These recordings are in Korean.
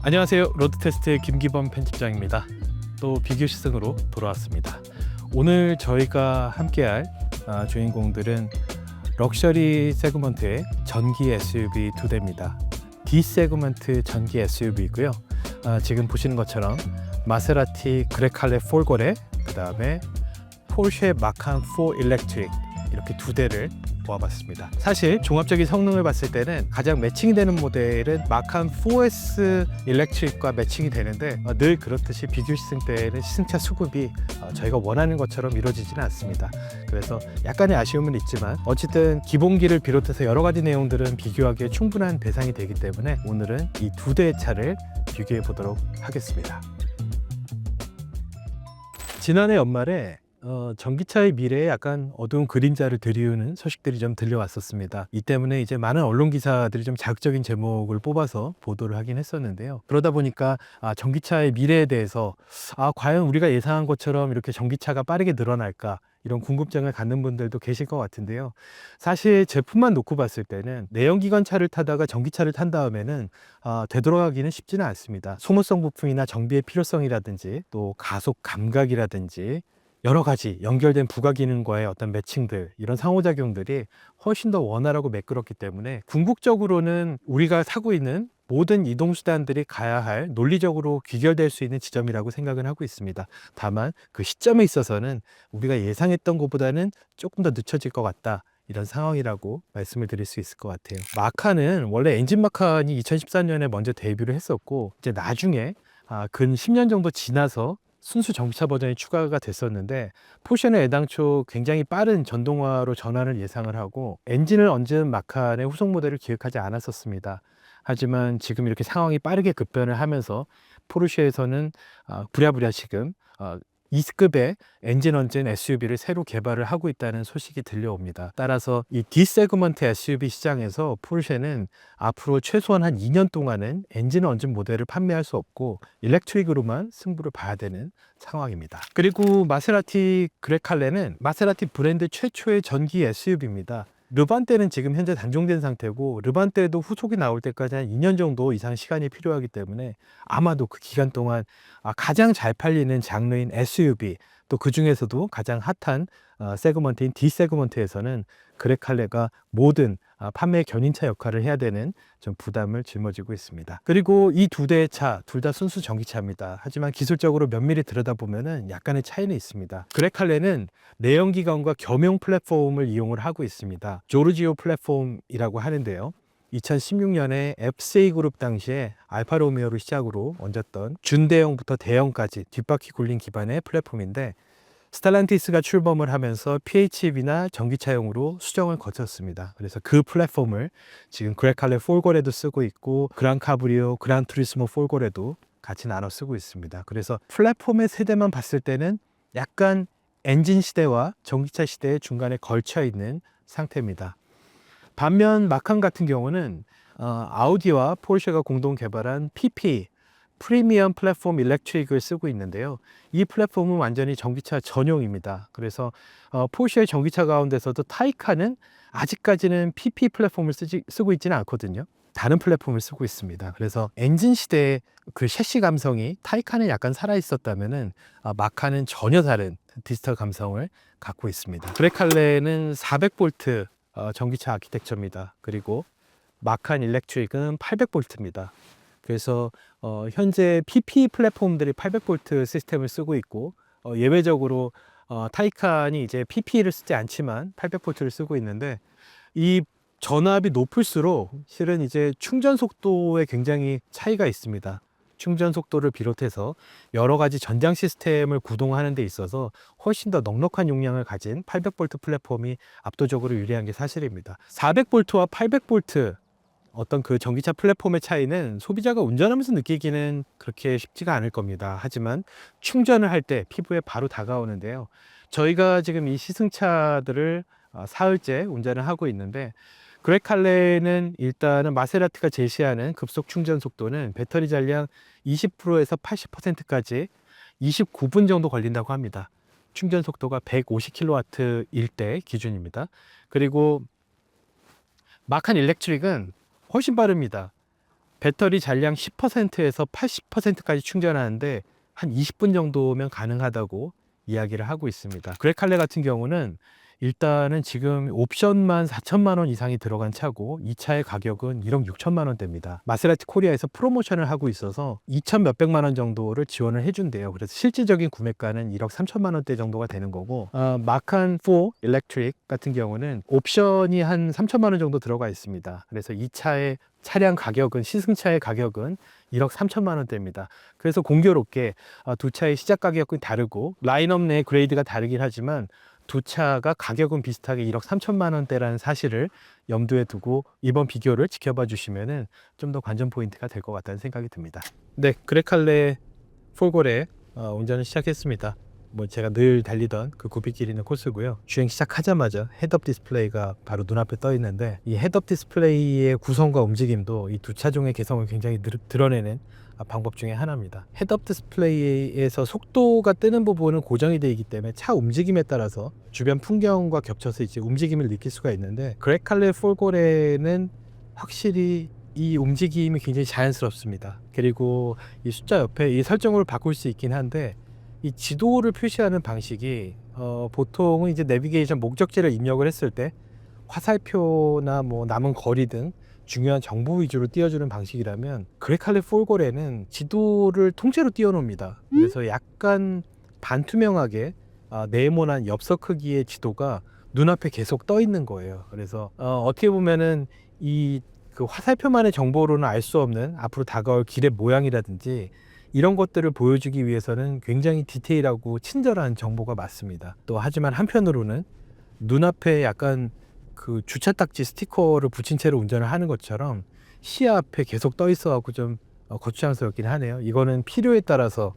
안녕하세요. 로드테스트의 김기범 편집장입니다. 또 비교 시승으로 돌아왔습니다. 오늘 저희가 함께할 주인공들은 럭셔리 세그먼트의 전기 SUV 두 대입니다. D 세그먼트 전기 SUV이고요. 지금 보시는 것처럼 마세라티 그레칼레 폴고레, 그 다음에 포르쉐 마칸 4 일렉트릭, 이렇게 두 대를 보아봤습니다. 사실 종합적인 성능을 봤을 때는 가장 매칭이 되는 모델은 마칸 4S 일렉트릭과 매칭이 되는데, 늘 그렇듯이 비교 시승 때에는 시승차 수급이 저희가 원하는 것처럼 이루어지지는 않습니다. 그래서 약간의 아쉬움은 있지만 어쨌든 기본기를 비롯해서 여러 가지 내용들은 비교하기에 충분한 대상이 되기 때문에 오늘은 이 두 대의 차를 비교해 보도록 하겠습니다. 지난해 연말에 전기차의 미래에 약간 어두운 그림자를 드리우는 소식들이 좀 들려왔었습니다. 이 때문에 이제 많은 언론 기사들이 좀 자극적인 제목을 뽑아서 보도를 하긴 했었는데요. 그러다 보니까 전기차의 미래에 대해서 과연 우리가 예상한 것처럼 이렇게 전기차가 빠르게 늘어날까, 이런 궁금증을 갖는 분들도 계실 것 같은데요. 사실 제품만 놓고 봤을 때는 내연기관차를 타다가 전기차를 탄 다음에는 되돌아가기는 쉽지는 않습니다. 소모성 부품이나 정비의 필요성이라든지 또 가속 감각이라든지 여러 가지 연결된 부가 기능과의 어떤 매칭들, 이런 상호작용들이 훨씬 더 원활하고 매끄럽기 때문에 궁극적으로는 우리가 타고 있는 모든 이동수단들이 가야 할 논리적으로 귀결될 수 있는 지점이라고 생각을 하고 있습니다. 다만 그 시점에 있어서는 우리가 예상했던 것보다는 조금 더 늦춰질 것 같다, 이런 상황이라고 말씀을 드릴 수 있을 것 같아요. 마칸은 원래 엔진 마칸이 2014년에 먼저 데뷔를 했었고, 이제 나중에 근 10년 정도 지나서 순수 전기차 버전이 추가가 됐었는데, 포르쉐는 애당초 굉장히 빠른 전동화로 전환을 예상을 하고 엔진을 얹은 마칸의 후속 모델을 기획하지 않았었습니다. 하지만 지금 이렇게 상황이 빠르게 급변을 하면서 포르쉐에서는 부랴부랴 지금 E급의 엔진 얹은 SUV를 새로 개발을 하고 있다는 소식이 들려옵니다. 따라서 이 D 세그먼트 SUV 시장에서 포르쉐는 앞으로 최소한 한 2년 동안은 엔진 얹은 모델을 판매할 수 없고 일렉트릭으로만 승부를 봐야 되는 상황입니다. 그리고 마세라티 그레칼레는 마세라티 브랜드 최초의 전기 SUV입니다. 르반떼는 지금 현재 단종된 상태고, 르반떼도 후속이 나올 때까지 한 2년 정도 이상 시간이 필요하기 때문에 아마도 그 기간 동안 가장 잘 팔리는 장르인 SUV, 또 그 중에서도 가장 핫한 세그먼트인 D 세그먼트에서는 그레칼레가 모든 판매 견인차 역할을 해야 되는 좀 부담을 짊어지고 있습니다. 그리고 이 두 대의 차, 둘 다 순수 전기차입니다. 하지만 기술적으로 면밀히 들여다보면 약간의 차이는 있습니다. 그레칼레는 내연기관과 겸용 플랫폼을 이용을 하고 있습니다. 조르지오 플랫폼이라고 하는데요. 2016년에 FCA 그룹 당시에 알파로미오를 시작으로 얹었던 준대형부터 대형까지 뒷바퀴 굴린 기반의 플랫폼인데, 스텔란티스가 출범을 하면서 PHEV나 전기차용으로 수정을 거쳤습니다. 그래서 그 플랫폼을 지금 그레칼레 폴고레도 쓰고 있고, 그란 카브리오, 그란 투리스모 폴고레도 같이 나눠 쓰고 있습니다. 그래서 플랫폼의 세대만 봤을 때는 약간 엔진 시대와 전기차 시대의 중간에 걸쳐 있는 상태입니다. 반면 마칸 같은 경우는 아우디와 포르쉐가 공동 개발한 PP, 프리미엄 플랫폼 일렉트릭을 쓰고 있는데요. 이 플랫폼은 완전히 전기차 전용입니다. 그래서 포르쉐의 전기차 가운데서도 타이칸은 아직까지는 PP 플랫폼을 쓰고 있지는 않거든요. 다른 플랫폼을 쓰고 있습니다. 그래서 엔진 시대의 그 셰시 감성이 타이칸에 약간 살아 있었다면은 마칸은 전혀 다른 디지털 감성을 갖고 있습니다. 그레칼레는 400V 전기차 아키텍처입니다. 그리고 마칸 일렉트릭은 800V입니다. 그래서 현재 PP 플랫폼들이 800V 시스템을 쓰고 있고, 예외적으로 타이칸이 이제 PP를 쓰지 않지만 800V를 쓰고 있는데, 이 전압이 높을수록 실은 이제 충전 속도에 굉장히 차이가 있습니다. 충전 속도를 비롯해서 여러 가지 전장 시스템을 구동하는 데 있어서 훨씬 더 넉넉한 용량을 가진 800V 플랫폼이 압도적으로 유리한 게 사실입니다. 400V와 800V 어떤 그 전기차 플랫폼의 차이는 소비자가 운전하면서 느끼기는 그렇게 쉽지가 않을 겁니다. 하지만 충전을 할 때 피부에 바로 다가오는데요. 저희가 지금 이 시승차들을 사흘째 운전을 하고 있는데, 그레칼레는 일단은 마세라티가 제시하는 급속 충전 속도는 배터리 잔량 20%에서 80%까지 29분 정도 걸린다고 합니다. 충전 속도가 150kW일 때 기준입니다. 그리고 마칸 일렉트릭은 훨씬 빠릅니다. 배터리 잔량 10%에서 80%까지 충전하는데 한 20분 정도면 가능하다고 이야기를 하고 있습니다. 그레칼레 같은 경우는 일단은 지금 옵션만 4천만 원 이상이 들어간 차고 이 차의 가격은 1억 6천만 원대입니다. 마세라티 코리아에서 프로모션을 하고 있어서 2천 몇백만 원 정도를 지원을 해준대요. 그래서 실질적인 구매가는 1억 3천만 원대 정도가 되는 거고, 마칸 4 일렉트릭 같은 경우는 옵션이 한 3천만 원 정도 들어가 있습니다. 그래서 이 차의 차량 가격은, 시승차의 가격은 1억 3천만 원대입니다. 그래서 공교롭게 두 차의 시작 가격은 다르고 라인업 내 그레이드가 다르긴 하지만 두 차가 가격은 비슷하게 1억 3천만 원대라는 사실을 염두에 두고 이번 비교를 지켜봐 주시면은 좀 더 관전 포인트가 될 것 같다는 생각이 듭니다. 네, 그레칼레 폴고레 운전을 시작했습니다. 뭐 제가 늘 달리던 그 굽이길 있는 코스고요. 주행 시작하자마자 헤드업 디스플레이가 바로 눈앞에 떠 있는데, 이 헤드업 디스플레이의 구성과 움직임도 이 두 차종의 개성을 굉장히 드러내는 방법 중에 하나입니다. 헤드업 디스플레이에서 속도가 뜨는 부분은 고정이 되어 있기 때문에 차 움직임에 따라서 주변 풍경과 겹쳐서 이제 움직임을 느낄 수가 있는데, 그레칼레 폴고레는 확실히 이 움직임이 굉장히 자연스럽습니다. 그리고 이 숫자 옆에 이 설정을 바꿀 수 있긴 한데, 이 지도를 표시하는 방식이 보통은 이제 내비게이션 목적지를 입력을 했을 때 화살표나 뭐 남은 거리 등 중요한 정보 위주로 띄워주는 방식이라면, 그레칼레 폴고레는 지도를 통째로 띄워놓습니다. 그래서 약간 반투명하게 네모난 엽서 크기의 지도가 눈앞에 계속 떠 있는 거예요. 그래서 어떻게 보면은 이 그 화살표만의 정보로는 알 수 없는 앞으로 다가올 길의 모양이라든지 이런 것들을 보여주기 위해서는 굉장히 디테일하고 친절한 정보가 맞습니다. 또 하지만 한편으로는 눈앞에 약간 그 주차 딱지 스티커를 붙인 채로 운전을 하는 것처럼 시야 앞에 계속 떠 있어갖고 좀 거추장스럽긴 하네요. 이거는 필요에 따라서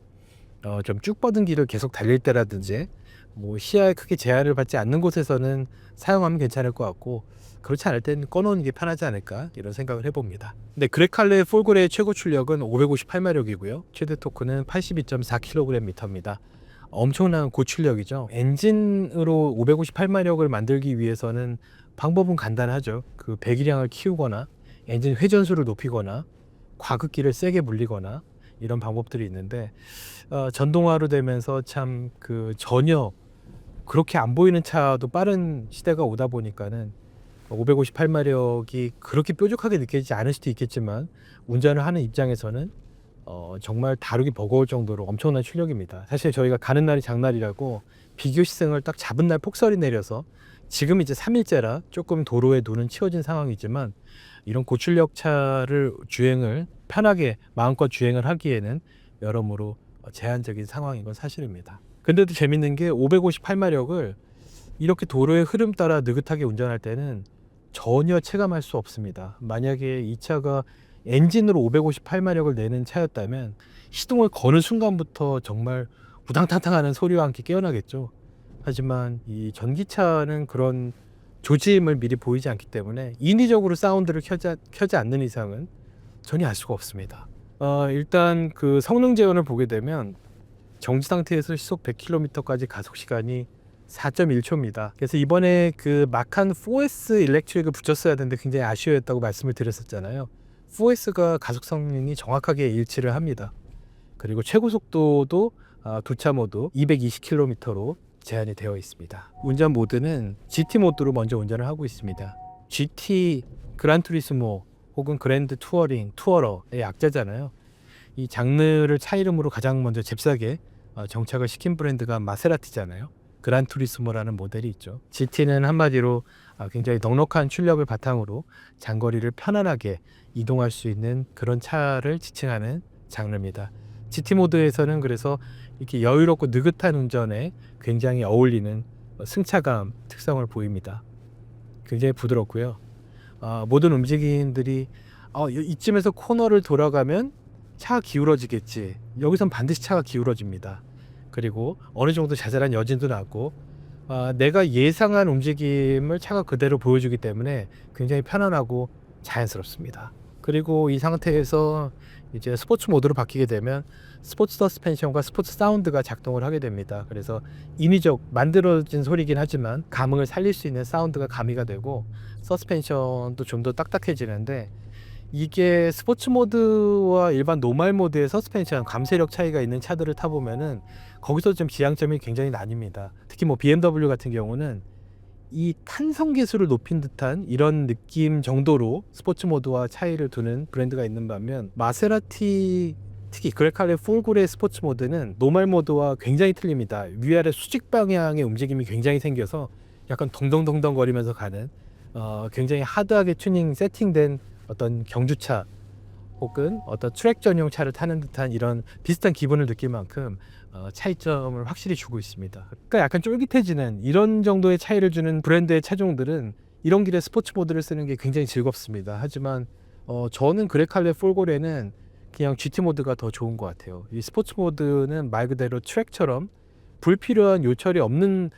좀 쭉 뻗은 길을 계속 달릴 때라든지 뭐 시야에 크게 제한을 받지 않는 곳에서는 사용하면 괜찮을 것 같고, 그렇지 않을 땐 꺼놓는 게 편하지 않을까 이런 생각을 해봅니다. 네, 그레칼레 폴고레의 최고 출력은 558마력이고요. 최대 토크는 82.4kgm입니다. 엄청난 고출력이죠. 엔진으로 558마력을 만들기 위해서는 방법은 간단하죠. 그 배기량을 키우거나 엔진 회전수를 높이거나 과극기를 세게 물리거나 이런 방법들이 있는데, 전동화로 되면서 참 그 전혀 그렇게 안 보이는 차도 빠른 시대가 오다 보니까는 558마력이 그렇게 뾰족하게 느껴지지 않을 수도 있겠지만, 운전을 하는 입장에서는 정말 다루기 버거울 정도로 엄청난 출력입니다. 사실 저희가 가는 날이 장날이라고 비교 시승을 딱 잡은 날 폭설이 내려서 지금 이제 3일째라 조금 도로에 눈은 치워진 상황이지만, 이런 고출력 차를 주행을 편하게 마음껏 주행을 하기에는 여러모로 제한적인 상황인 건 사실입니다. 근데도 재밌는 게 558마력을 이렇게 도로의 흐름 따라 느긋하게 운전할 때는 전혀 체감할 수 없습니다. 만약에 이 차가 엔진으로 558마력을 내는 차였다면 시동을 거는 순간부터 정말 우당탕탕하는 소리와 함께 깨어나겠죠. 하지만 이 전기차는 그런 조짐을 미리 보이지 않기 때문에 인위적으로 사운드를 켜지 않는 이상은 전혀 알 수가 없습니다. 일단 그 성능 제어를 보게 되면 정지 상태에서 시속 100km까지 가속 시간이 4.1초입니다. 그래서 이번에 그 마칸 4S 일렉트릭을 붙였어야 되는데 굉장히 아쉬워했다고 말씀을 드렸었잖아요. 4S가 가속 성능이 정확하게 일치를 합니다. 그리고 최고 속도도 두 차 모두 220km로 제한이 되어 있습니다. 운전 모드는 GT 모드로 먼저 운전을 하고 있습니다. GT 그란투리스모 혹은 그랜드 투어링, 투어러의 약자잖아요. 이 장르를 차 이름으로 가장 먼저 잽싸게 정착을 시킨 브랜드가 마세라티잖아요. 그란투리스모라는 모델이 있죠. GT는 한마디로 굉장히 넉넉한 출력을 바탕으로 장거리를 편안하게 이동할 수 있는 그런 차를 지칭하는 장르입니다. GT 모드에서는 그래서 이렇게 여유롭고 느긋한 운전에 굉장히 어울리는 승차감 특성을 보입니다. 굉장히 부드럽고요. 모든 움직임들이 이쯤에서 코너를 돌아가면 차가 기울어지겠지, 여기선 반드시 차가 기울어집니다. 그리고 어느 정도 자잘한 여진도 나고 내가 예상한 움직임을 차가 그대로 보여주기 때문에 굉장히 편안하고 자연스럽습니다. 그리고 이 상태에서 이제 스포츠 모드로 바뀌게 되면 스포츠 서스펜션과 스포츠 사운드가 작동을 하게 됩니다. 그래서 인위적 만들어진 소리긴 하지만 감흥을 살릴 수 있는 사운드가 가미가 되고 서스펜션도 좀 더 딱딱해지는데, 이게 스포츠 모드와 일반 노멀 모드의 서스펜션 감쇄력 차이가 있는 차들을 타보면은 거기서 좀 지향점이 굉장히 나뉩니다. 특히 뭐 BMW 같은 경우는 이 탄성 계수를 높인 듯한 이런 느낌 정도로 스포츠 모드와 차이를 두는 브랜드가 있는 반면, 마세라티 특히 그레칼레 폴고레 스포츠 모드는 노멀 모드와 굉장히 틀립니다. 위아래 수직 방향의 움직임이 굉장히 생겨서 약간 덩덩덩덩 거리면서 가는 굉장히 하드하게 튜닝 세팅된 어떤 경주차 혹은 어떤 트랙 전용 차를 타는 듯한 이런 비슷한 기분을 느낄 만큼 차이점을 확실히 주고 있습니다. 그러니까 약간 쫄깃해지는 이런 정도의 차이를 주는 브랜드의 차종들은 이런 길에 스포츠 모드를 쓰는 게 굉장히 즐겁습니다. 하지만 저는 그레칼레 폴고레는 그냥 GT 모드가 더 좋은 것 같아요. 이 스포츠 모드는 말 그대로 트랙처럼 불필요한 요철이 없는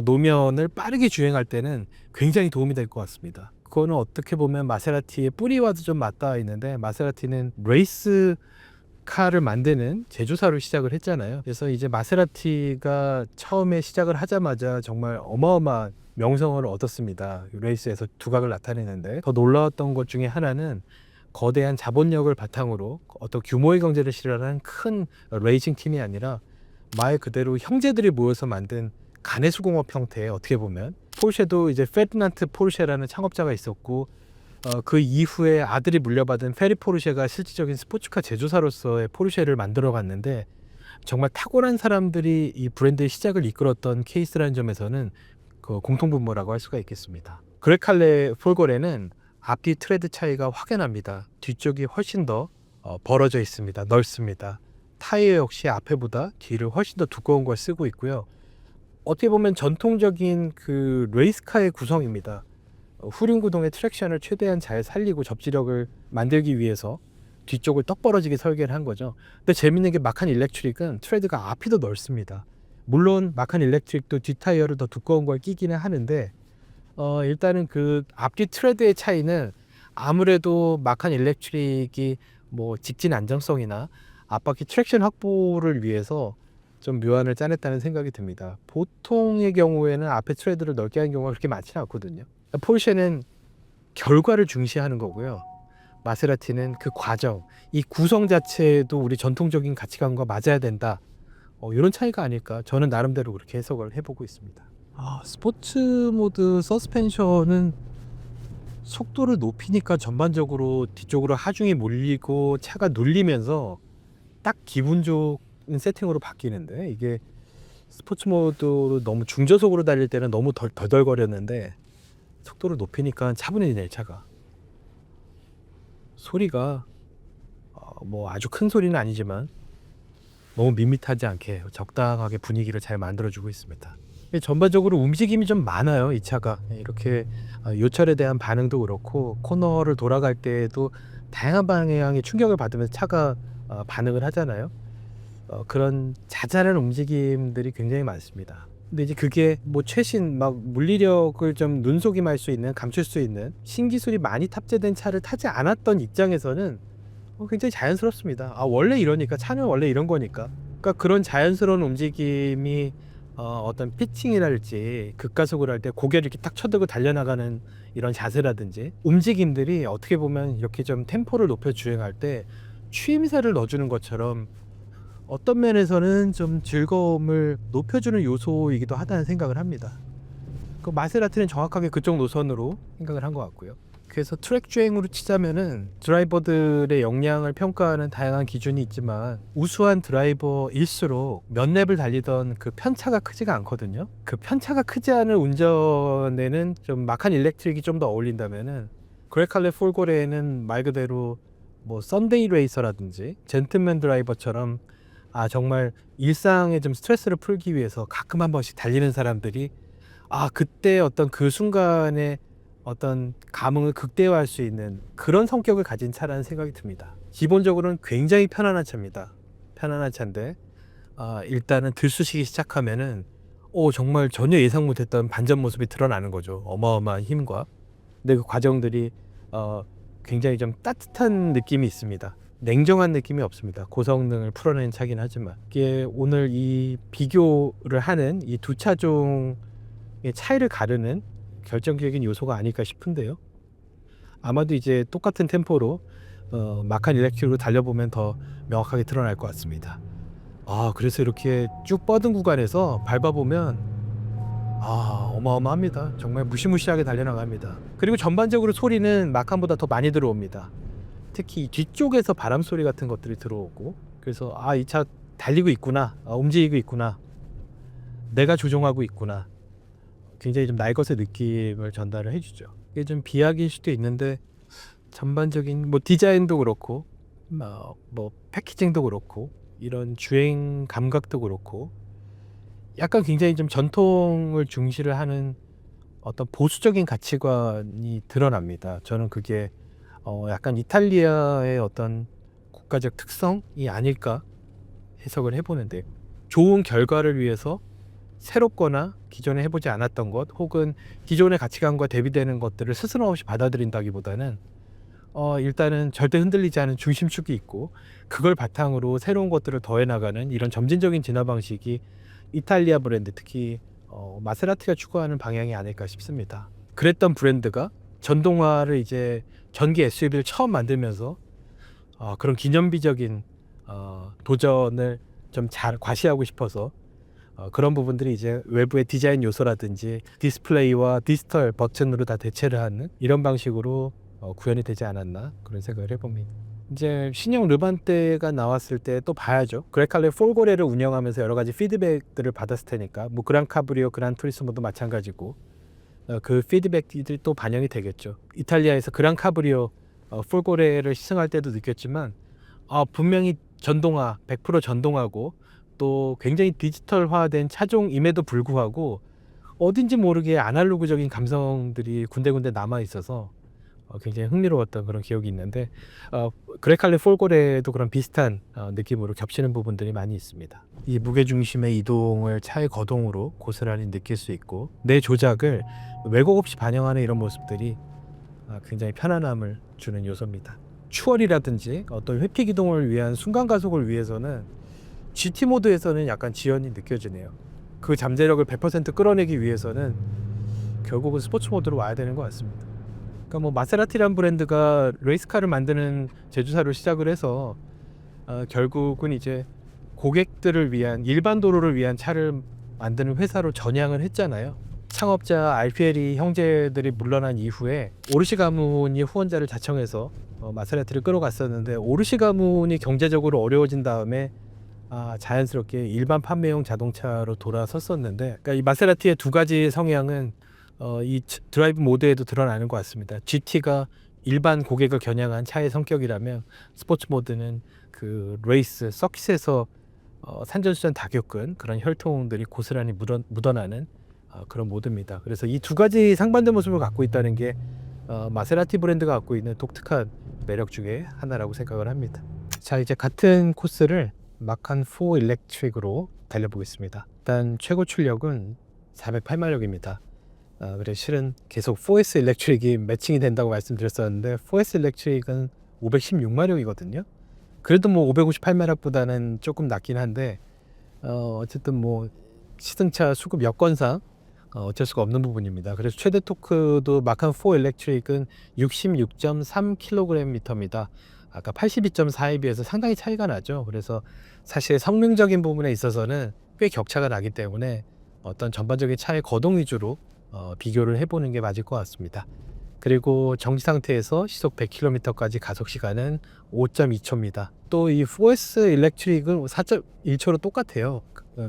노면을 빠르게 주행할 때는 굉장히 도움이 될 것 같습니다. 그거는 어떻게 보면 마세라티의 뿌리와도 좀 맞닿아 있는데, 마세라티는 레이스 카를 만드는 제조사로 시작을 했잖아요. 그래서 이제 마세라티가 처음에 시작을 하자마자 정말 어마어마한 명성을 얻었습니다. 레이스에서 두각을 나타내는데, 더 놀라웠던 것 중에 하나는 거대한 자본력을 바탕으로 어떤 규모의 경제를 실현한 큰 레이싱 팀이 아니라 말 그대로 형제들이 모여서 만든 가내수공업 형태의, 어떻게 보면 포르쉐도 이제 페르난트 포르쉐라는 창업자가 있었고 그 이후에 아들이 물려받은 페리 포르쉐가 실질적인 스포츠카 제조사로서의 포르쉐를 만들어 갔는데, 정말 탁월한 사람들이 이 브랜드의 시작을 이끌었던 케이스라는 점에서는 그 공통분모라고 할 수가 있겠습니다. 그레칼레 폴고레는 앞뒤 트레드 차이가 확연합니다. 뒤쪽이 훨씬 더 벌어져 있습니다. 넓습니다. 타이어 역시 앞에보다 뒤를 훨씬 더 두꺼운 걸 쓰고 있고요. 어떻게 보면 전통적인 그 레이스카의 구성입니다. 후륜 구동의 트랙션을 최대한 잘 살리고 접지력을 만들기 위해서 뒤쪽을 떡 벌어지게 설계를 한 거죠. 근데 재밌는 게 마칸 일렉트릭은 트레드가 앞이 더 넓습니다. 물론 마칸 일렉트릭도 뒷타이어를 더 두꺼운 걸 끼기는 하는데 일단은 그 앞뒤 트레드의 차이는 아무래도 마칸 일렉트릭이 뭐 직진 안정성이나 앞바퀴 트랙션 확보를 위해서 좀 묘안을 짜냈다는 생각이 듭니다. 보통의 경우에는 앞에 트레드를 넓게 하는 경우가 그렇게 많지는 않거든요. 포르쉐는 결과를 중시하는 거고요. 마세라티는 그 과정, 이 구성 자체도 우리 전통적인 가치관과 맞아야 된다. 이런 차이가 아닐까. 저는 나름대로 그렇게 해석을 해보고 있습니다. 스포츠 모드 서스펜션은 속도를 높이니까 전반적으로 뒤쪽으로 하중이 몰리고 차가 눌리면서 딱 기분 좋은 세팅으로 바뀌는데, 이게 스포츠 모드로 너무 중저속으로 달릴 때는 너무 덜덜거렸는데 속도를 높이니까 차분해지네. 차가 소리가 뭐 아주 큰 소리는 아니지만 너무 밋밋하지 않게 적당하게 분위기를 잘 만들어주고 있습니다. 전반적으로 움직임이 좀 많아요. 이 차가 이렇게 요철에 대한 반응도 그렇고 코너를 돌아갈 때에도 다양한 방향의 충격을 받으면서 차가 반응을 하잖아요. 그런 자잘한 움직임들이 굉장히 많습니다. 근데 이제 그게 뭐 최신 막 물리력을 좀 눈속임할 수 있는, 감출 수 있는 신기술이 많이 탑재된 차를 타지 않았던 입장에서는 굉장히 자연스럽습니다. 원래 이러니까, 차는 원래 이런 거니까. 그러니까 그런 자연스러운 움직임이 어떤 피칭이랄지 급가속을 할 때 고개를 이렇게 딱 쳐들고 달려나가는 이런 자세라든지 움직임들이 어떻게 보면 이렇게 좀 템포를 높여 주행할 때 추임새를 넣어주는 것처럼 어떤 면에서는 좀 즐거움을 높여주는 요소이기도 하다는 생각을 합니다. 그 마세라티는 정확하게 그쪽 노선으로 생각을 한 것 같고요. 그래서 트랙 주행으로 치자면은 드라이버들의 역량을 평가하는 다양한 기준이 있지만, 우수한 드라이버일수록 몇 랩을 달리던 그 편차가 크지가 않거든요. 그 편차가 크지 않은 운전에는 좀 마칸 일렉트릭이 좀 더 어울린다면은, 그레칼레 폴고레는 말 그대로 뭐 썬데이 레이서라든지 젠틀맨 드라이버처럼 정말 일상에 좀 스트레스를 풀기 위해서 가끔 한 번씩 달리는 사람들이 그때 어떤 그 순간에 어떤 감흥을 극대화할 수 있는 그런 성격을 가진 차라는 생각이 듭니다. 기본적으로는 굉장히 편안한 차입니다. 편안한 차인데 일단은 들쑤시기 시작하면은 정말 전혀 예상 못했던 반전 모습이 드러나는 거죠. 어마어마한 힘과. 근데 그 과정들이 굉장히 좀 따뜻한 느낌이 있습니다. 냉정한 느낌이 없습니다. 고성능을 풀어낸 차긴 하지만, 이게 오늘 이 비교를 하는 이 두 차종의 차이를 가르는 결정적인 요소가 아닐까 싶은데요. 아마도 이제 똑같은 템포로 마칸 일렉트릭으로 달려보면 더 명확하게 드러날 것 같습니다. 그래서 이렇게 쭉 뻗은 구간에서 밟아보면 어마어마합니다. 정말 무시무시하게 달려나갑니다. 그리고 전반적으로 소리는 마칸보다 더 많이 들어옵니다. 특히 뒤쪽에서 바람 소리 같은 것들이 들어오고, 그래서 이 차 달리고 있구나, 움직이고 있구나, 내가 조종하고 있구나, 굉장히 좀 날것의 느낌을 전달을 해주죠. 이게 좀 비약일 수도 있는데 전반적인 뭐 디자인도 그렇고 뭐 패키징도 그렇고 이런 주행 감각도 그렇고 약간 굉장히 좀 전통을 중시를 하는 어떤 보수적인 가치관이 드러납니다. 저는 그게 약간 이탈리아의 어떤 국가적 특성이 아닐까 해석을 해보는데, 좋은 결과를 위해서 새롭거나 기존에 해보지 않았던 것 혹은 기존의 가치관과 대비되는 것들을 스스럼 없이 받아들인다기보다는 일단은 절대 흔들리지 않은 중심축이 있고 그걸 바탕으로 새로운 것들을 더해나가는 이런 점진적인 진화 방식이 이탈리아 브랜드, 특히 마세라티가 추구하는 방향이 아닐까 싶습니다. 그랬던 브랜드가 전동화를 이제 전기 SUV를 처음 만들면서 그런 기념비적인 도전을 좀 잘 과시하고 싶어서 그런 부분들이 이제 외부의 디자인 요소라든지 디스플레이와 디지털 버튼으로 다 대체를 하는 이런 방식으로 구현이 되지 않았나 그런 생각을 해봅니다. 이제 신형 르반떼가 나왔을 때 또 봐야죠. 그레칼레 폴고레를 운영하면서 여러 가지 피드백들을 받았을 테니까, 뭐 그란 카브리오, 그란 투리스모도 마찬가지고 그 피드백들이 또 반영이 되겠죠. 이탈리아에서 그란 카브리오 폴고레를 시승할 때도 느꼈지만 분명히 전동화, 100% 전동하고 또 굉장히 디지털화된 차종임에도 불구하고 어딘지 모르게 아날로그적인 감성들이 군데군데 남아 있어서 굉장히 흥미로웠던 그런 기억이 있는데, 그레칼레 폴고레도 그런 비슷한 느낌으로 겹치는 부분들이 많이 있습니다. 이 무게중심의 이동을 차의 거동으로 고스란히 느낄 수 있고 내 조작을 왜곡 없이 반영하는 이런 모습들이 굉장히 편안함을 주는 요소입니다. 추월이라든지 어떤 회피 기동을 위한 순간 가속을 위해서는 GT 모드에서는 약간 지연이 느껴지네요. 그 잠재력을 100% 끌어내기 위해서는 결국은 스포츠 모드로 와야 되는 것 같습니다. 그러니까 뭐 마세라티란 브랜드가 레이스카를 만드는 제조사로 시작을 해서 결국은 이제 고객들을 위한, 일반 도로를 위한 차를 만드는 회사로 전향을 했잖아요. 창업자 알피에리 형제들이 물러난 이후에 오르시 가문이 후원자를 자청해서 마세라티를 끌어갔었는데, 오르시 가문이 경제적으로 어려워진 다음에 자연스럽게 일반 판매용 자동차로 돌아섰었는데, 그러니까 이 마세라티의 두 가지 성향은 이 드라이브 모드에도 드러나는 것 같습니다. GT가 일반 고객을 겨냥한 차의 성격이라면 스포츠 모드는 그 레이스, 서킷에서 산전수전 다 겪은 그런 혈통들이 고스란히 묻어나는 그런 모드입니다. 그래서 이 두 가지 상반된 모습을 갖고 있다는 게 마세라티 브랜드가 갖고 있는 독특한 매력 중에 하나라고 생각을 합니다. 자, 이제 같은 코스를 마칸 4 일렉트릭으로 달려보겠습니다. 일단 최고 출력은 408마력입니다. 그래 실은 계속 4S 일렉트릭이 매칭이 된다고 말씀드렸었는데 4S 일렉트릭은 516마력이거든요. 그래도 뭐 558마력보다는 조금 낮긴 한데 어쨌든 뭐 시승차 수급 여건상 어쩔 수가 없는 부분입니다. 그래서 최대 토크도 마칸 4 일렉트릭은 66.3kgm입니다. 아까 82.4에 비해서 상당히 차이가 나죠. 그래서 사실 성능적인 부분에 있어서는 꽤 격차가 나기 때문에 어떤 전반적인 차의 거동 위주로 비교를 해보는 게 맞을 것 같습니다. 그리고 정지 상태에서 시속 100km까지 가속 시간은 5.2초입니다. 또 이 4S 일렉트릭은 4.1초로 똑같아요.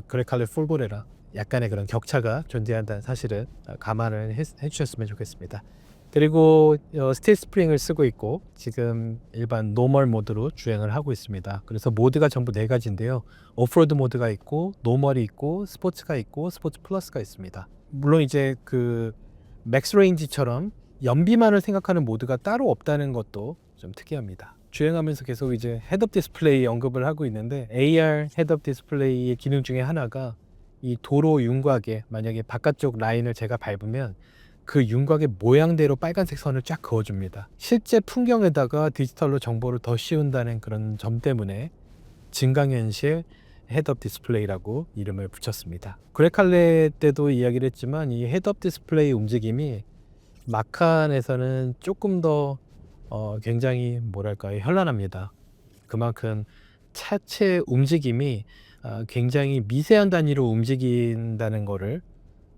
그레칼레 폴고레랑 약간의 그런 격차가 존재한다는 사실은 감안을 해주셨으면 좋겠습니다. 그리고 스틸 스프링을 쓰고 있고 지금 일반 노멀 모드로 주행을 하고 있습니다. 그래서 모드가 전부 네 가지인데요. 오프로드 모드가 있고 노멀이 있고 스포츠가 있고 스포츠 플러스가 있습니다. 물론 이제 그 맥스 레인지처럼 연비만을 생각하는 모드가 따로 없다는 것도 좀 특이합니다. 주행하면서 계속 이제 헤드업 디스플레이 언급을 하고 있는데, AR 헤드업 디스플레이의 기능 중에 하나가 이 도로 윤곽에 만약에 바깥쪽 라인을 제가 밟으면 그 윤곽의 모양대로 빨간색 선을 쫙 그어줍니다. 실제 풍경에다가 디지털로 정보를 더 씌운다는 그런 점 때문에 증강현실 헤드업 디스플레이라고 이름을 붙였습니다. 그레칼레 때도 이야기를 했지만 이 헤드업 디스플레이 움직임이 마칸에서는 조금 더 굉장히 뭐랄까요? 현란합니다. 그만큼 차체 움직임이 굉장히 미세한 단위로 움직인다는 거를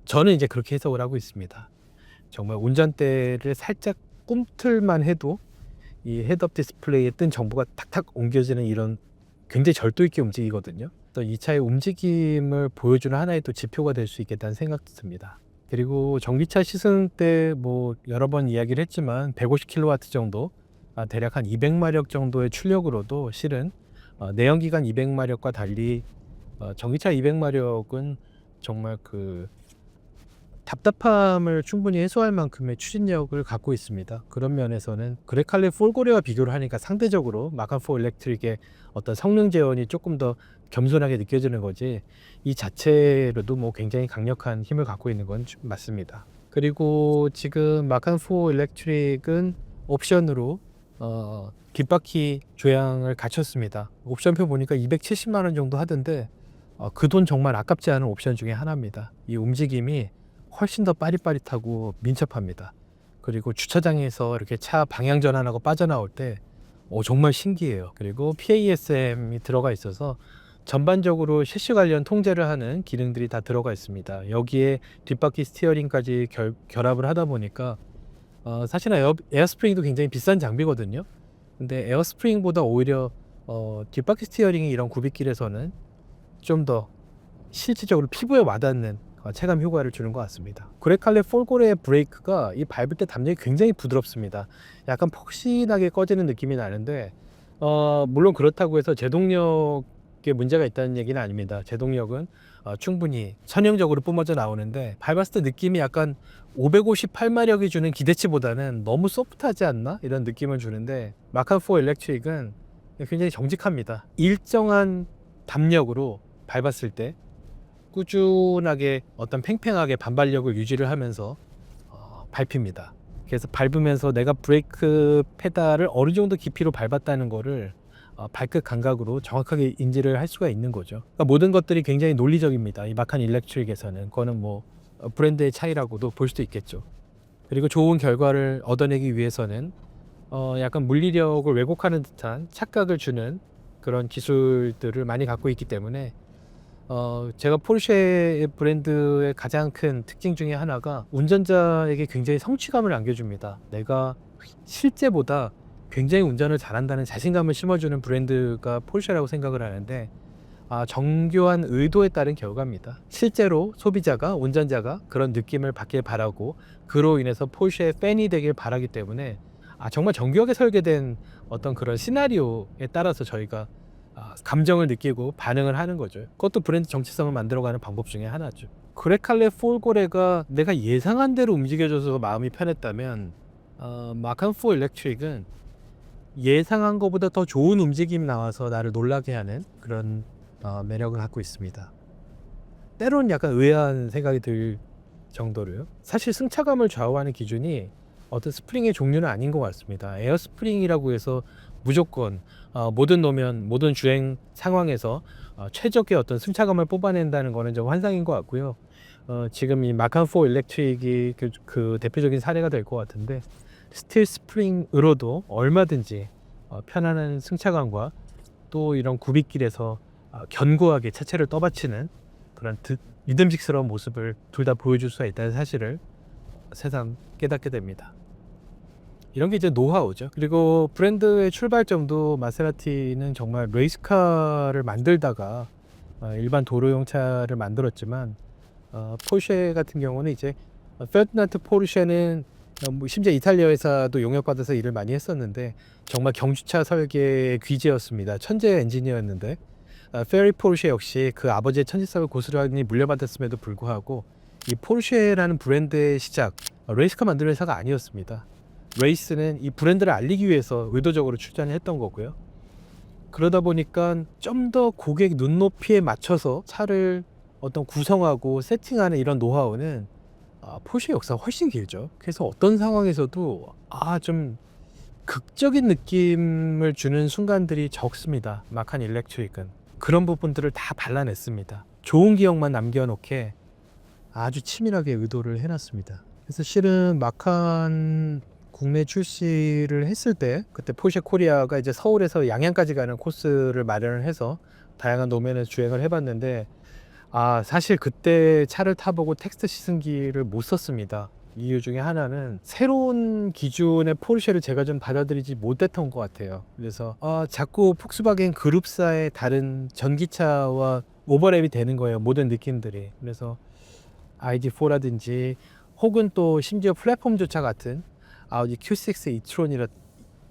저는 이제 그렇게 해석을 하고 있습니다. 정말 운전대를 살짝 꿈틀만 해도 이 헤드업 디스플레이에 뜬 정보가 탁탁 옮겨지는 이런 굉장히 절도 있게 움직이거든요. 그래서 이 차의 움직임을 보여주는 하나의 또 지표가 될 수 있겠다는 생각도 듭니다. 그리고 전기차 시승 때 뭐 여러 번 이야기를 했지만 150kW 정도, 대략 한 200마력 정도의 출력으로도 실은 내연기관 200마력과 달리 전기차 200마력은 정말 그 답답함을 충분히 해소할 만큼의 추진력을 갖고 있습니다. 그런 면에서는 그레칼레 폴고레와 비교를 하니까 상대적으로 마칸4 일렉트릭의 어떤 성능 제원이 조금 더 겸손하게 느껴지는 거지, 이 자체로도 뭐 굉장히 강력한 힘을 갖고 있는 건 맞습니다. 그리고 지금 마칸4 일렉트릭은 옵션으로 뒷바퀴 조향을 갖췄습니다. 옵션표 보니까 270만 원 정도 하던데 그 돈 정말 아깝지 않은 옵션 중에 하나입니다. 이 움직임이 훨씬 더 빠릿빠릿하고 민첩합니다. 그리고 주차장에서 이렇게 차 방향 전환하고 빠져나올 때 정말 신기해요. 그리고 PASM이 들어가 있어서 전반적으로 셰시 관련 통제를 하는 기능들이 다 들어가 있습니다. 여기에 뒷바퀴 스티어링까지 결합을 하다 보니까 사실은 에어스프링도 굉장히 비싼 장비거든요. 근데 에어스프링보다 오히려 뒷바퀴 스티어링이 이런 굽이길에서는 좀 더 실질적으로 피부에 와닿는 체감 효과를 주는 것 같습니다. 그레칼레 폴고레의 브레이크가 이 밟을 때 담력이 굉장히 부드럽습니다. 약간 폭신하게 꺼지는 느낌이 나는데 물론 그렇다고 해서 제동력에 문제가 있다는 얘기는 아닙니다. 제동력은 충분히 선형적으로 뿜어져 나오는데 밟았을 때 느낌이 약간 558마력이 주는 기대치보다는 너무 소프트하지 않나? 이런 느낌을 주는데 마칸4 일렉트릭은 굉장히 정직합니다. 일정한 담력으로 밟았을 때 꾸준하게 어떤 팽팽하게 반발력을 유지를 하면서 밟힙니다. 그래서 밟으면서 내가 브레이크 페달을 어느 정도 깊이로 밟았다는 거를 발끝 감각으로 정확하게 인지를 할 수가 있는 거죠. 그러니까 모든 것들이 굉장히 논리적입니다. 이 마칸 일렉트릭에서는 그거는 뭐 브랜드의 차이라고도 볼 수도 있겠죠. 그리고 좋은 결과를 얻어내기 위해서는 약간 물리력을 왜곡하는 듯한 착각을 주는 그런 기술들을 많이 갖고 있기 때문에 제가 포르쉐 브랜드의 가장 큰 특징 중에 하나가 운전자에게 굉장히 성취감을 안겨줍니다. 내가 실제보다 굉장히 운전을 잘한다는 자신감을 심어주는 브랜드가 포르쉐라고 생각을 하는데 정교한 의도에 따른 결과입니다. 실제로 소비자가, 운전자가 그런 느낌을 받길 바라고 그로 인해서 포르쉐의 팬이 되길 바라기 때문에 정말 정교하게 설계된 어떤 그런 시나리오에 따라서 저희가 감정을 느끼고 반응을 하는 거죠. 그것도 브랜드 정체성을 만들어가는 방법 중에 하나죠. 그레칼레 폴고레가 내가 예상한 대로 움직여줘서 마음이 편했다면 마칸4 일렉트릭은 예상한 것보다 더 좋은 움직임이 나와서 나를 놀라게 하는 그런 매력을 갖고 있습니다. 때로는 약간 의아한 생각이 들 정도로요. 사실 승차감을 좌우하는 기준이 어떤 스프링의 종류는 아닌 것 같습니다. 에어 스프링이라고 해서 무조건 모든 노면, 모든 주행 상황에서 최적의 어떤 승차감을 뽑아낸다는 거는 좀 환상인 것 같고요. 지금 이 마칸4 일렉트릭이 그 대표적인 사례가 될 것 같은데, 스틸 스프링으로도 얼마든지 편안한 승차감과 또 이런 굽이길에서 견고하게 차체를 떠받치는 그런 믿음직스러운 모습을 둘 다 보여줄 수가 있다는 사실을 새삼 깨닫게 됩니다. 이런 게 이제 노하우죠. 그리고 브랜드의 출발점도 마세라티는 정말 레이스카를 만들다가 일반 도로용 차를 만들었지만 포르쉐 같은 경우는 이제 페르디난드 포르쉐는 심지어 이탈리아 회사도 용역받아서 일을 많이 했었는데 정말 경주차 설계의 귀재였습니다. 천재 엔지니어였는데 페리 포르쉐 역시 그 아버지의 천재성을 고스란히 물려받았음에도 불구하고 이 포르쉐라는 브랜드의 시작, 레이스카 만드는 회사가 아니었습니다. 레이스는 이 브랜드를 알리기 위해서 의도적으로 출전을 했던 거고요. 그러다 보니까 좀 더 고객 눈높이에 맞춰서 차를 어떤 구성하고 세팅하는 이런 노하우는 포르쉐 역사가 훨씬 길죠. 그래서 어떤 상황에서도 좀 극적인 느낌을 주는 순간들이 적습니다. 마칸 일렉트릭은 그런 부분들을 다 발라냈습니다. 좋은 기억만 남겨놓게 아주 치밀하게 의도를 해놨습니다. 그래서 실은 마칸 국내 출시를 했을 때 그때 포르쉐 코리아가 이제 서울에서 양양까지 가는 코스를 마련을 해서 다양한 노면에서 주행을 해봤는데 사실 그때 차를 타보고 텍스트 시승기를 못 썼습니다. 이유 중에 하나는 새로운 기준의 포르쉐를 제가 좀 받아들이지 못했던 것 같아요. 그래서 자꾸 폭스바겐 그룹사의 다른 전기차와 오버랩이 되는 거예요. 모든 느낌들이. 그래서 ID4라든지 혹은 또 심지어 플랫폼조차 같은 아우디 Q6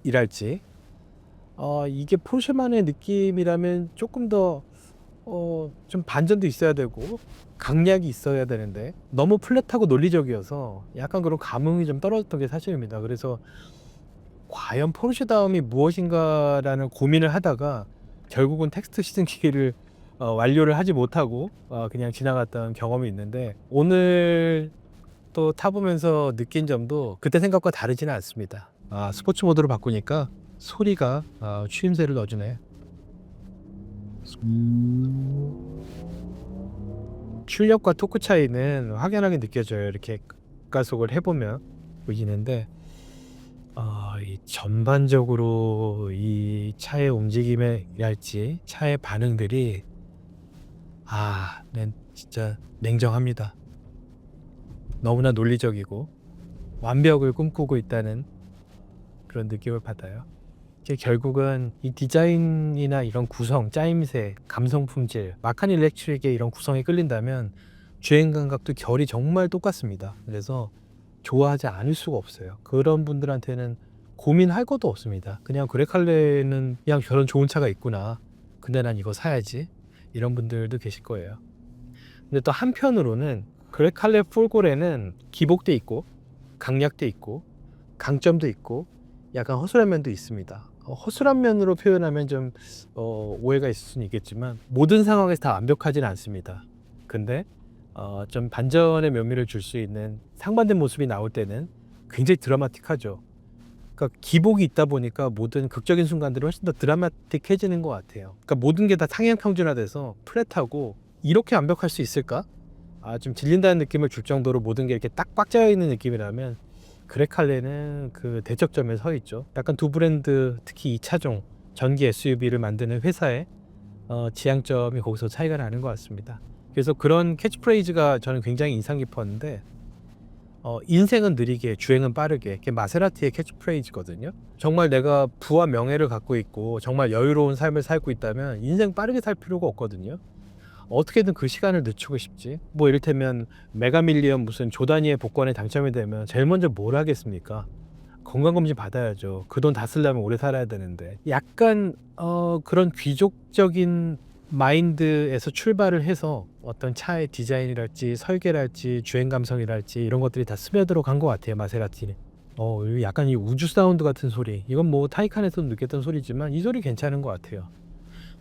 이트론이랄지 이게 포르쉐만의 느낌이라면 조금 더 좀 반전도 있어야 되고 강약이 있어야 되는데 너무 플랫하고 논리적이어서 약간 그런 감흥이 좀 떨어졌던 게 사실입니다. 그래서 과연 포르쉐다움이 무엇인가라는 고민을 하다가 결국은 텍스트 시승기를 완료를 하지 못하고 그냥 지나갔던 경험이 있는데, 오늘 또 타보면서 느낀 점도 그때 생각과 다르지는 않습니다. 스포츠 모드로 바꾸니까 소리가 추임새를 넣어주네. 출력과 토크 차이는 확연하게 느껴져요. 이렇게 가속을 해보면 보이는데 이 전반적으로 이 차의 움직임이랄지 차의 반응들이 진짜 냉정합니다. 너무나 논리적이고 완벽을 꿈꾸고 있다는 그런 느낌을 받아요. 이게 결국은 이 디자인이나 이런 구성, 짜임새, 감성 품질, 마칸 일렉트릭의 이런 구성에 끌린다면 주행 감각도 결이 정말 똑같습니다. 그래서 좋아하지 않을 수가 없어요. 그런 분들한테는 고민할 것도 없습니다. 그냥 그레칼레는 그냥 저런 좋은 차가 있구나, 근데 난 이거 사야지, 이런 분들도 계실 거예요. 근데 또 한편으로는 그레칼레 폴고레는 기복도 있고 강약도 있고 강점도 있고 약간 허술한 면도 있습니다. 허술한 면으로 표현하면 좀 오해가 있을 수는 있겠지만 모든 상황에서 다 완벽하지는 않습니다. 근데 좀 반전의 묘미를 줄 수 있는 상반된 모습이 나올 때는 굉장히 드라마틱하죠. 그러니까 기복이 있다 보니까 모든 극적인 순간들이 훨씬 더 드라마틱해지는 것 같아요. 그러니까 모든 게 다 상향 평준화돼서 플랫하고 이렇게 완벽할 수 있을까? 좀 질린다는 느낌을 줄 정도로 모든 게 이렇게 딱 꽉 짜여 있는 느낌이라면 그레칼레는 그 대척점에 서 있죠. 약간 두 브랜드, 특히 이 차종 전기 SUV를 만드는 회사의 지향점이 거기서 차이가 나는 것 같습니다. 그래서 그런 캐치프레이즈가 저는 굉장히 인상 깊었는데 인생은 느리게 주행은 빠르게, 그게 마세라티의 캐치프레이즈거든요. 정말 내가 부와 명예를 갖고 있고 정말 여유로운 삶을 살고 있다면 인생 빠르게 살 필요가 없거든요. 어떻게든 그 시간을 늦추고 싶지. 뭐 이를테면 메가밀리언 무슨 조단위의 복권에 당첨이 되면 제일 먼저 뭘 하겠습니까? 건강검진 받아야죠. 그 돈 다 쓰려면 오래 살아야 되는데. 약간 그런 귀족적인 마인드에서 출발을 해서 어떤 차의 디자인이랄지 설계랄지 주행 감성이랄지 이런 것들이 다 스며들어 간 것 같아요, 마세라티는. 약간 이 우주 사운드 같은 소리, 이건 뭐 타이칸에서도 느꼈던 소리지만 이 소리 괜찮은 것 같아요.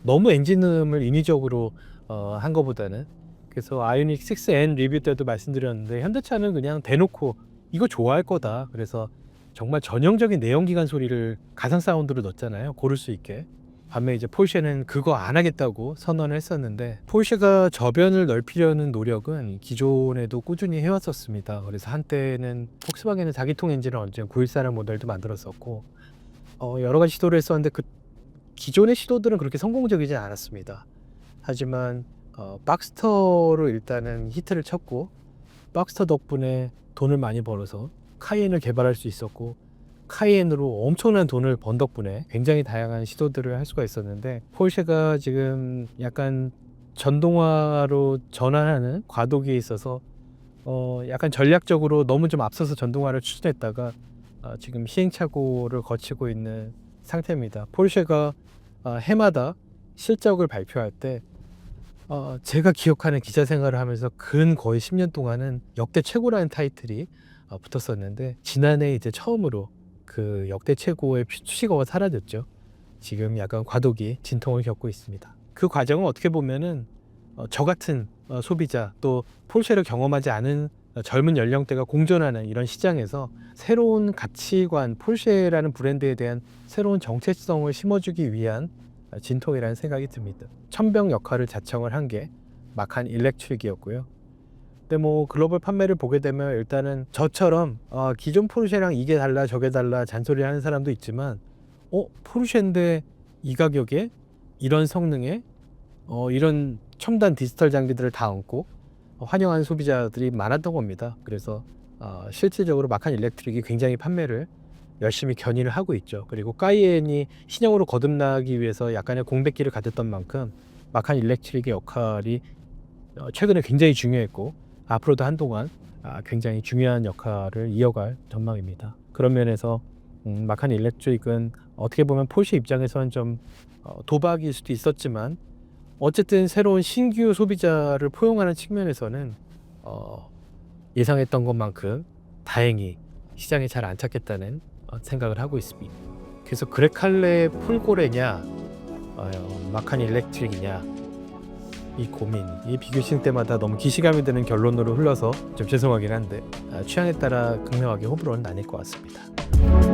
너무 엔진음을 인위적으로 한 것보다는. 그래서 아이오닉 6N 리뷰 때도 말씀드렸는데 현대차는 그냥 대놓고 이거 좋아할 거다, 그래서 정말 전형적인 내연기관 소리를 가상 사운드로 넣었잖아요, 고를 수 있게. 반면 이제 포르쉐는 그거 안 하겠다고 선언을 했었는데, 포르쉐가 저변을 넓히려는 노력은 기존에도 꾸준히 해왔었습니다. 그래서 한때는 폭스바겐은 4기통 엔진을 언제 914라는 모델도 만들었었고 여러 가지 시도를 했었는데 그 기존의 시도들은 그렇게 성공적이지 않았습니다. 하지만 박스터로 일단은 히트를 쳤고, 박스터 덕분에 돈을 많이 벌어서 카이엔을 개발할 수 있었고, 카이엔으로 엄청난 돈을 번 덕분에 굉장히 다양한 시도들을 할 수가 있었는데, 포르쉐가 지금 약간 전동화로 전환하는 과도기에 있어서 약간 전략적으로 너무 좀 앞서서 전동화를 추진했다가 지금 시행착오를 거치고 있는 상태입니다. 포르쉐가 해마다 실적을 발표할 때 제가 기억하는 기자 생활을 하면서 근 거의 10년 동안은 역대 최고라는 타이틀이 붙었었는데, 지난해 이제 처음으로 그 역대 최고의 수식어가 사라졌죠. 지금 약간 과도기 진통을 겪고 있습니다. 그 과정은 어떻게 보면은 저 같은 소비자, 또 포르쉐를 경험하지 않은 젊은 연령대가 공존하는 이런 시장에서 새로운 가치관, 포르쉐라는 브랜드에 대한 새로운 정체성을 심어주기 위한 진통이라는 생각이 듭니다. 천병 역할을 자청을 한 게 마칸 일렉트릭이었고요. 근데 뭐 글로벌 판매를 보게 되면 일단은 저처럼 기존 포르쉐랑 이게 달라 저게 달라 잔소리 하는 사람도 있지만 포르쉐인데 이 가격에 이런 성능에 이런 첨단 디지털 장비들을 다 얹고 환영하는 소비자들이 많았던 겁니다. 그래서 실질적으로 마칸 일렉트릭이 굉장히 판매를 열심히 견인을 하고 있죠. 그리고 까이엔이 신형으로 거듭나기 위해서 약간의 공백기를 가졌던 만큼 마칸 일렉트릭의 역할이 최근에 굉장히 중요했고 앞으로도 한동안 굉장히 중요한 역할을 이어갈 전망입니다. 그런 면에서 마칸 일렉트릭은 어떻게 보면 포르쉐 입장에서는 좀 도박일 수도 있었지만 어쨌든 새로운 신규 소비자를 포용하는 측면에서는 예상했던 것만큼 다행히 시장에 잘 안착했다는 생각을 하고 있습니다. 그래서 그레칼레 폴고레냐 마칸 일렉트릭이냐 이 고민, 이 비교식 때마다 너무 기시감이 드는 결론으로 흘러서 좀 죄송하긴 한데 취향에 따라 극명하게 호불호는 나뉠 것 같습니다.